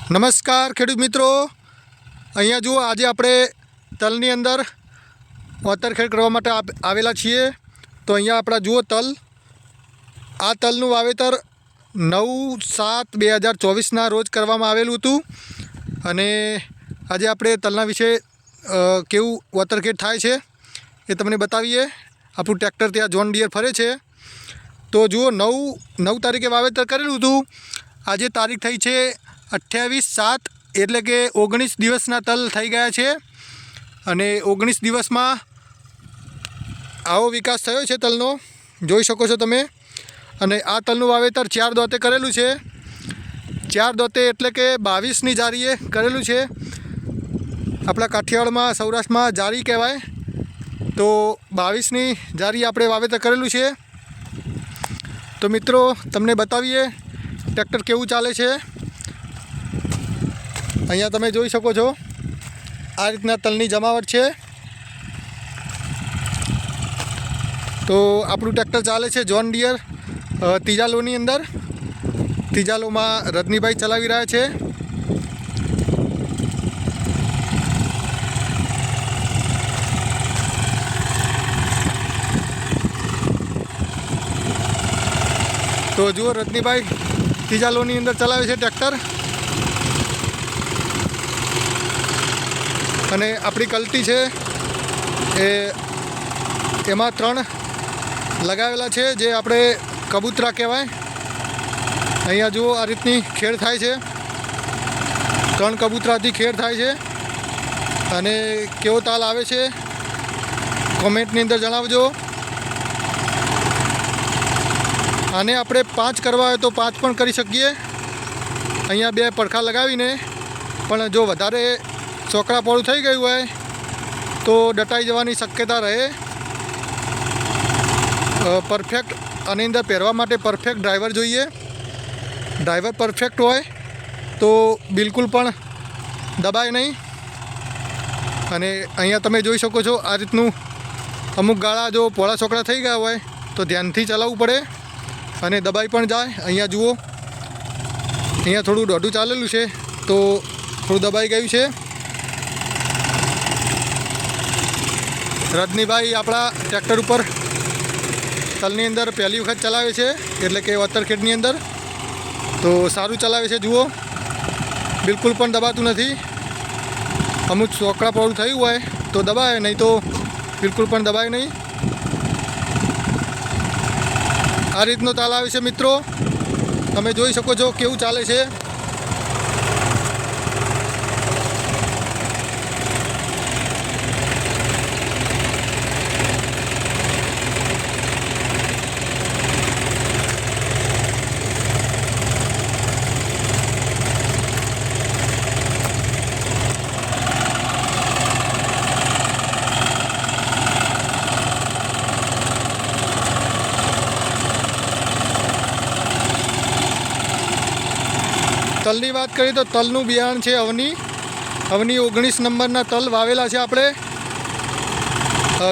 નમસ્કાર ખેડૂત મિત્રો, અહીંયા જુઓ આજે આપણે તલની અંદર વાતરખેડ કરવા માટે આવેલા છીએ। તો અહીંયા આપણા જુઓ તલ, આ તલનું વાવેતર 9/7/2024ના રોજ કરવામાં આવેલું હતું અને આજે આપણે તલના વિશે કેવું વાતરખેડ થાય છે એ તમને બતાવીએ। આપણું ટ્રેક્ટર ત્યાં જોન ડિયર ફરે છે। તો જુઓ 9 તારીખે વાવેતર કરેલું હતું, આજે તારીખ થઈ છે 28/7 એટલે કે 19 દિવસના તલ થઈ ગયા છે અને 19 દિવસમાં આવો વિકાસ થયો છે તલનો, જોઈ શકો છો તમે। અને આ તલનું વાવેતર 4 દોતે કરેલું છે। 4 દોતે એટલે કે 22ની જારીએ કરેલું છે। આપણા કાઠિયાવાડમાં સૌરાષ્ટ્રમાં જારી કહેવાય, તો 22ની જારી આપણે વાવેતર કરેલું છે। તો મિત્રો તમને બતાવીએ ટ્રેક્ટર કેવું ચાલે છે। અહીંયા તમે જોઈ શકો છો આ રીતના તલની જમાવટ છે। તો આપણું ટ્રેક્ટર ચાલે છે જોન ડિયર ત્રીજા લોની અંદર। ત્રીજા લોમાં રજનીભાઈ ચલાવી રહ્યા છે। તો જુઓ રજનીભાઈ ત્રીજા લોની અંદર ચલાવે છે ટ્રેક્ટર અને આપણી કલટી છે એમાં 3 લગાવેલા છે, જે આપણે કબૂતરા કહેવાય। અહીંયા જુઓ આ રીતની ખેડ થાય છે, 3 કબૂતરાથી ખેડ થાય છે અને કેવો તાલ આવે છે કોમેન્ટની અંદર જણાવજો। આને આપણે 5 કરવા હોય તો 5 પણ કરી શકીએ। અહીંયા 2 પડખા લગાવીને, પણ જો વધારે ચોકડા પોળું થઈ ગયું હોય તો દટાઈ જવાની શક્યતા રહે। પરફેક્ટ આની અંદર પહેરવા માટે પરફેક્ટ ડ્રાઈવર જોઈએ। ડ્રાઈવર પરફેક્ટ હોય તો બિલકુલ પણ દબાય નહીં। અને અહીંયા તમે જોઈ શકો છો આ રીતનું અમુક ગાળા જો પોળા ચોકડા થઈ ગયા હોય તો ધ્યાનથી ચલાવવું પડે અને દબાઈ પણ જાય। અહીંયા જુઓ, અહીંયા થોડું દોઢું ચાલેલું છે તો થોડું દબાઈ ગયું છે। રજનીભાઈ આપણા ટ્રેક્ટર ઉપર તલની અંદર પહેલી વખત ચલાવે છે, એટલે કે વાતરખેડની અંદર, તો સારું ચલાવે છે। જુઓ બિલકુલ પણ દબાતું નથી। અમુક ચોકડા પોળું થયું હોય તો દબાય, નહીં તો બિલકુલ પણ દબાય નહીં। આ રીતનો તાલ આવે છે મિત્રો, તમે જોઈ શકો છો કેવું ચાલે છે। તલની વાત કરીએ તો તલનું બિયારણ છે અવની 19 નંબરના તલ વાવેલા છે આપણે।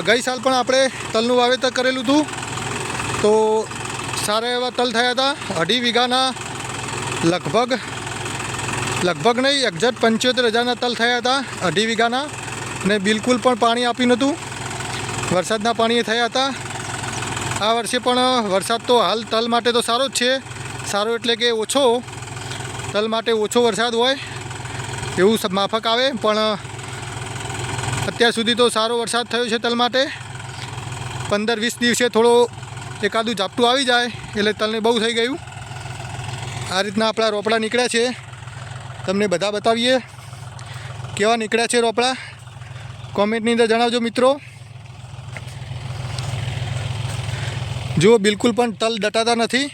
ગઈ સાલ પણ આપણે તલનું વાવેતર કરેલું હતું, તો સારા એવા તલ થયા હતા। 2.5 વીઘાના લગભગ નહીં, એક્ઝેક્ટ 75,000ના તલ થયા હતા 2.5 વીઘાના, અને બિલકુલ પણ પાણી આપ્યું નહોતું, વરસાદના પાણીએ થયા હતા। આ વર્ષે પણ વરસાદ તો હાલ તલ માટે તો સારો જ છે। સારો એટલે કે ઓછો, તલ માટે ઓછો વરસાદ હોય એવું માફક આવે, પણ અત્યાર સુધી તો સારો વરસાદ થયો છે તલ માટે। 15-20 દિવસે થોડો એકાદું ઝાપટું આવી જાય એટલે તલને બહુ થઈ ગયું। આ રીતના આપણા રોપડા નીકળ્યા છે, તમને બધા બતાવીએ કેવા નીકળ્યા છે રોપડા, કોમેન્ટની અંદર જણાવજો મિત્રો। જુઓ બિલકુલ પણ તલ દટાતા નથી,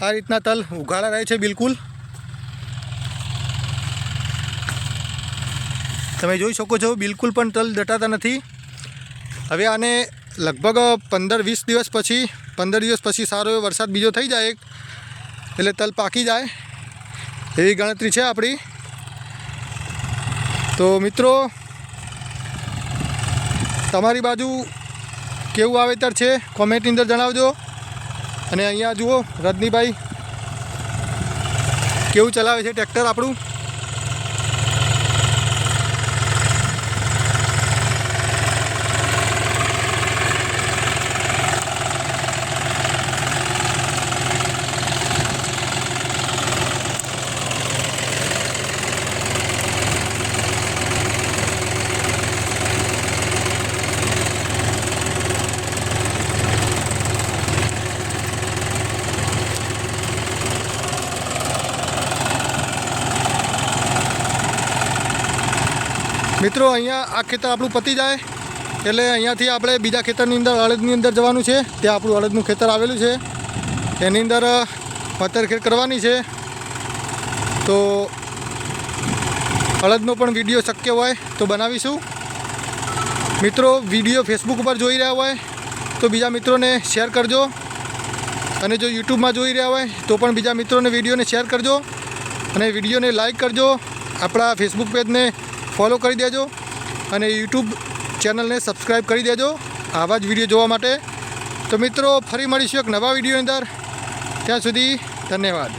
આ રીતના તલ ઉઘાડા રહે છે બિલકુલ। તમે જોઈ શકો છો બિલકુલ પણ તલ દટાતા નથી। હવે આને લગભગ 15-20 દિવસ પછી 15 દિવસ પછી સારો એવો વરસાદ બીજો થઈ જાય એટલે તલ પાકી જાય એવી ગણતરી છે આપણી। તો મિત્રો તમારી બાજુ કેવું વાવેતર છે કોમેન્ટની અંદર જણાવજો। અને અહીંયા જુઓ રજનીભાઈ કેવું ચલાવે છે ટ્રેક્ટર આપણું. મિત્રો અહીંયા આ ખેતર આપણું પતી જાય એટલે અહીંયાથી આપણે બીજા ખેતરની અંદર અડદની અંદર જવાનું છે. ત્યાં આપણું અડદનું ખેતર આવેલું છે, એની અંદર વતરખેડ કરવાની છે. તો અડદનો પણ વિડીયો શક્ય હોય તો બનાવીશું. મિત્રો વિડીયો ફેસબુક ઉપર જોઈ રહ્યા હોય તો બીજા મિત્રોને શેર કરજો, અને જો યુટ્યુબમાં જોઈ રહ્યા હોય તો પણ બીજા મિત્રોને વિડીયોને શેર કરજો, અને વિડીયોને લાઈક કરજો. આપણા ફેસબુક પેજને ફોલો કરી દેજો, અને યુટ્યુબ ચેનલને સબસ્ક્રાઈબ કરી દેજો આવા જ વિડીયો જોવા માટે. તો મિત્રો ફરી મળીશું એક નવા વિડીયો અંદર. ત્યાં સુધી ધન્યવાદ.